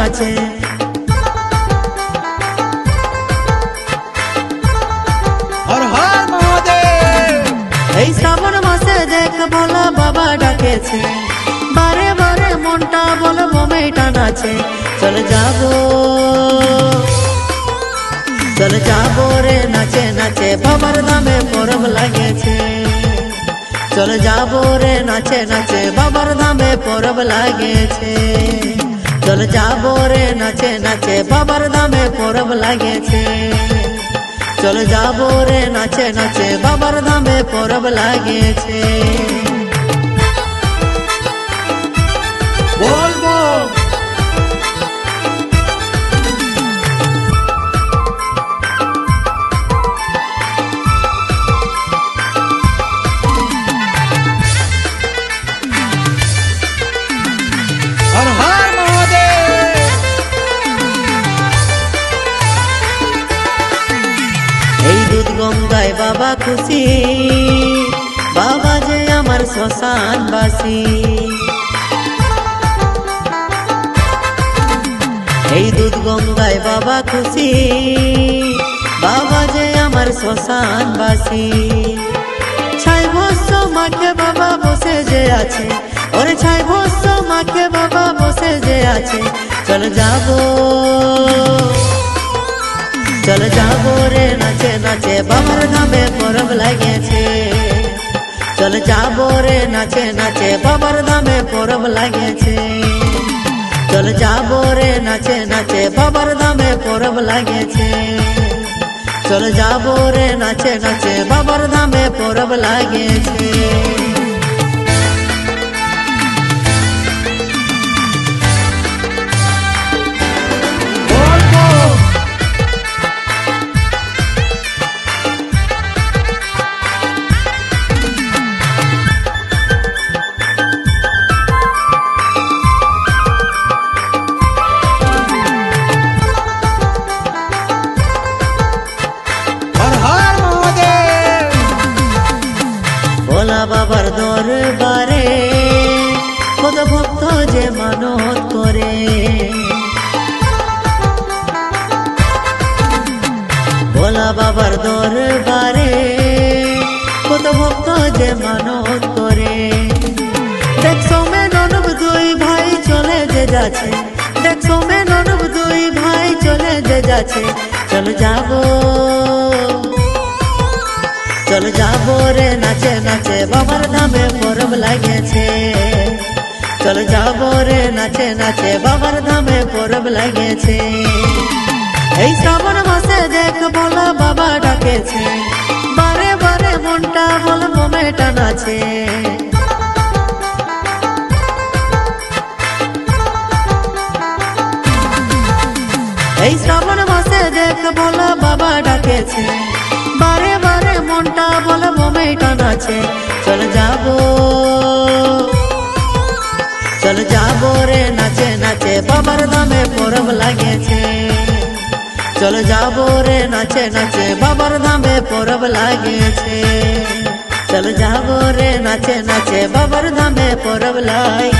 নাচে। হর হর মহাদেব। এই শ্রাবণ মাসে দেখ ভোলা বাবা ডাকেছে, বারে বারে মনটা বলবো মেয়েটা নাচে। চলে যাবো চলে যাবো রে নাচে নাচে, বাবার ধামে পরব লাগেছে। চলে যাবো রে নাচে নাচে, বাবার ধামে পরব লাগেছে। চলে যাবো রে নাচে নাচে, বাবার ধামে পরব লাগেছে। চলে যাবো রে নাচে নাচে, বাবার ধামে পরব লাগেছে। বলবো হর হর মহাদেব। এই দুধ গঙ্গায় বাবা খুশি, বাবা যে আমার শ্মশানবাসী। এই দুধ গঙ্গায় বাবা খুশি, বাবা যে আমার শ্মশানবাসী। ছাই ভস্য মাখে বাবা বসে যে আছে, ওরে ছাই ভস্য মাখে বাবা বসে যে আছে। চলে যাবো চলে যাবো রে নাচে নাচে, বাবার ধামে পরব লাগেছে। চলে যাবো রে নাচে নাচে, বাবার ধামে পরব লাগেছে। চলে যাবো রে নাচে নাচে, বাবার ধামে পরব লাগেছে। চলে যাবো রে নাচে নাচে, বাবার ধামে পরব লাগেছে। বলবো হর হর মহাদেব। ভোলা বাবার দরবারে কত ভক্ত যে মানত করে। ভোলা বাবার দরবারে কত ভক্ত যে মানত করে। দেখছো মে ননব দুই ভাই চলে যে যাচ্ছে, দেখছো মে ননব দুই ভাই চলে যে যাচ্ছে। চলে যাবো চলে যাবো রে নাচে নাচে, বাবার ধামে পরব লাগেছে। চলে যাবো রে নাচে নাচে, বাবার ধামে পরব লাগেছে। এই শ্রাবণ মাসে দেখ ভোলা বাবা ডাকেছে, বারে বারে মনটা বলবো মেয়েটা নাচে। এই শ্রাবণ মাসে দেখ ভোলা বাবা ডাকেছে, বারে বারে মনটা বলবো মেয়েটা নাচে। চলে যাবো চলে যাবো রে নাচে নাচে, বাবার ধামে পরব লাগেছে। চলে যাবো রে নাচে নাচে, বাবার ধামে পরব লাগেছে। চলে যাবো রে নাচে নাচে, বাবার ধামে পরব লাগেছে।